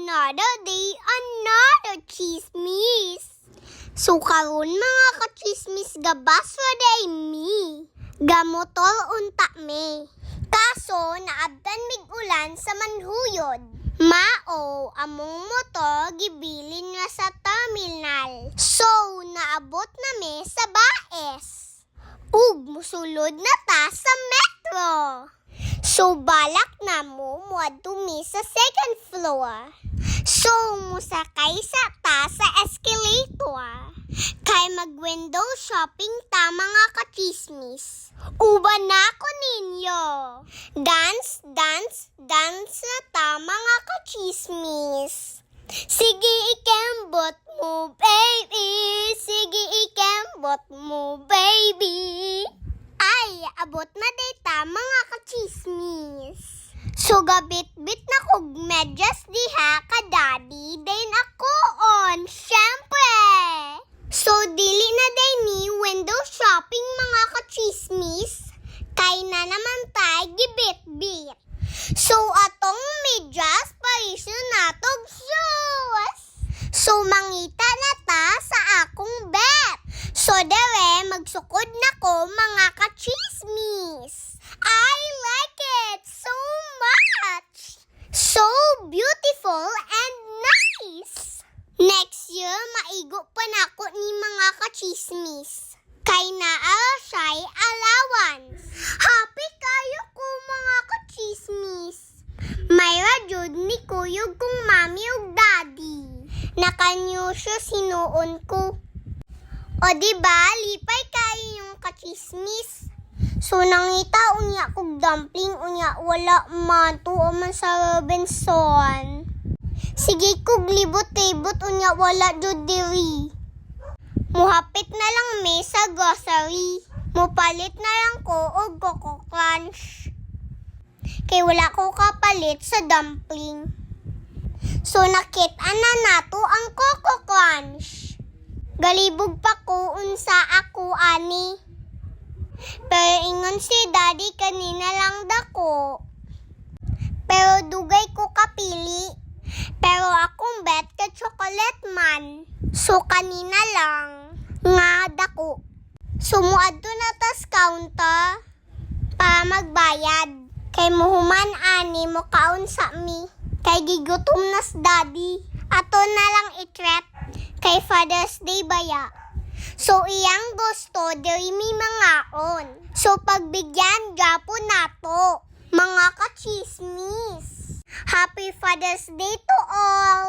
Another day, another chismis. So karon mga kachismis gabas day mi. Gamotol unta me. Kaso naabdan mig ulan sa manhuyod. Mao among motor gibilin nga sa terminal. So naabot na me sa baes. Ug musulod na ta sa metro. So balak na mo muadto mi sa second floor. So musakay sa ta sa escalator. Kay mag-window shopping ta mga kachismis. Uban na ko ninyo. Dance, dance, dance na ta mga kachismis. Sige ikembot mo baby. Sige ikembot mo baby. Ay, abot na data mga kachismis. So gabit-bit na kog medyas diha ka daddy. Then ako on, syempre. So dili na day ni window shopping mga kachismis. Kay na naman tay gibit-bit. So atong medyas parisyo natog shoes. So mangita na ta sa akong bet. So dere magsukod na ko mga kachismis. I like it so much. So beautiful and nice. Next year maigo pa nako ni mga kachismis. Kay naa siya'y allowance. Happy kayo ko mga kachismis. Mayra jud ni kuyog kong mami ug daddy. Nakanyusyo sinuon ko. O diba, lipay kayo yung kachismis. So nangita unya kog dumpling unya wala man tuo man sa Robinson. Sige kog libot-libot unya wala jud diri. Muhapit na lang me sa grocery. Mupalit na lang ko og Coco Crunch. Kay wala ko kapalit sa dumpling. So nakita na nato ang Coco Crunch. Galibog pa ko unsa ako ani. Pero ingon si daddy kanina lang dako. Pero dugay ko kapili. Pero akong bet ka chocolate man. So kanina lang nga dako. So muadto na tas counter para magbayad. Kay muhuman ani mo kaon sa mi. Kay gigutom nas daddy. Ato na lang i-treat. Kay Father's Day baya. So iyang gusto diri mi mangaon. So pagbigyan gyapon nato mga kachismis. Happy Father's Day to all.